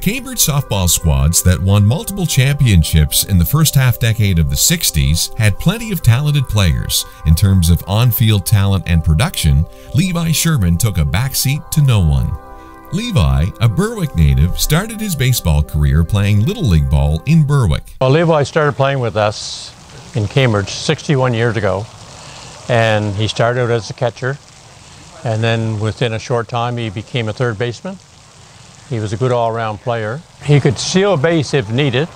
Cambridge softball squads that won multiple championships in the first half decade of the 60s had plenty of talented players. In terms of on-field talent and production, Levi Sherman took a backseat to no one. Levi, a Berwick native, started his baseball career playing Little League ball in Berwick. Well, Levi started playing with us in Cambridge 61 years ago, and he started out as a catcher, and then within a short time he became a third baseman. He was a good all-around player. He could steal a base if needed,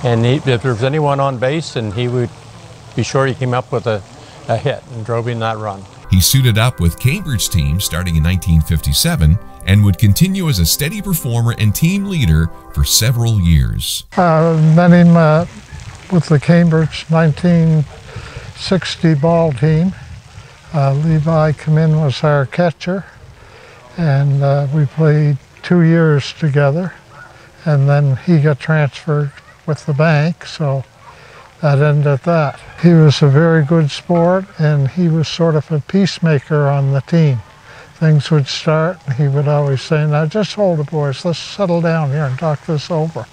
and if there was anyone on base, and he would be sure he came up with a hit and drove in that run. He suited up with Cambridge teams starting in 1957 and would continue as a steady performer and team leader for several years. Met him with the Cambridge 1960 ball team. Levi came in was our catcher, and we played 2 years together, and then he got transferred with the bank, so that ended that. He was a very good sport, and he was sort of a peacemaker on the team. Things would start, and he would always say, "Now just hold it, boys, let's settle down here and talk this over."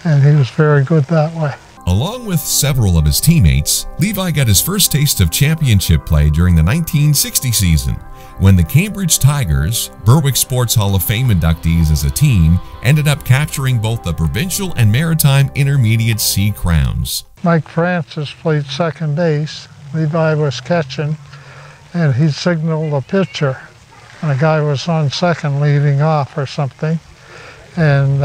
And he was very good that way. Along with several of his teammates, Levi got his first taste of championship play during the 1960 season, when the Cambridge Tigers, Berwick Sports Hall of Fame inductees as a team, ended up capturing both the provincial and maritime intermediate C crowns. Mike Francis played second base, Levi was catching, and he signaled a pitcher, and a guy was on second leading off or something, and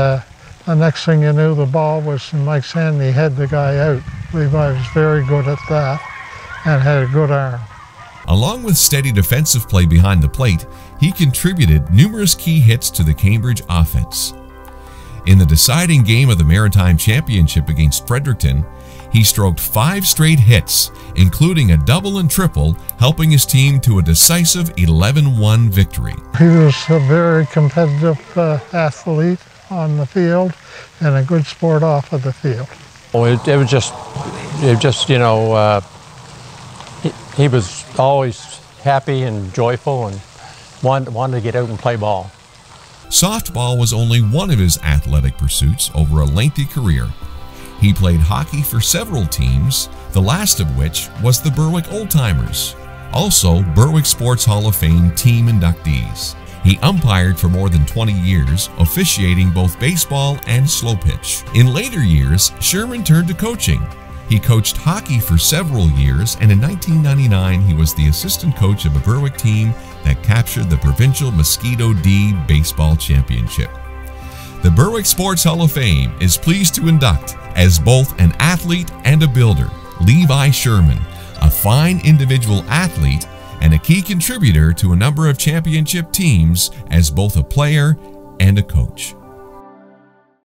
the next thing you knew, the ball was in Mike's hand, and he had the guy out. Levi was very good at that and had a good arm. Along with steady defensive play behind the plate, he contributed numerous key hits to the Cambridge offense. In the deciding game of the Maritime Championship against Fredericton, he stroked 5 straight hits, including a double and triple, helping his team to a decisive 11-1 victory. He was a very competitive athlete on the field and a good sport off of the field. Well, it was just you know, he was always happy and joyful and wanted to get out and play ball. Softball was only one of his athletic pursuits over a lengthy career. He played hockey for several teams, the last of which was the Berwick Old Timers, also Berwick Sports Hall of Fame team inductees. He umpired for more than 20 years, officiating both baseball and slow pitch. In later years, Sherman turned to coaching. He coached hockey for several years, and in 1999 he was the assistant coach of a Berwick team that captured the Provincial Mosquito D Baseball Championship. The Berwick Sports Hall of Fame is pleased to induct, as both an athlete and a builder, Levi Sherman, a fine individual athlete and a key contributor to a number of championship teams as both a player and a coach.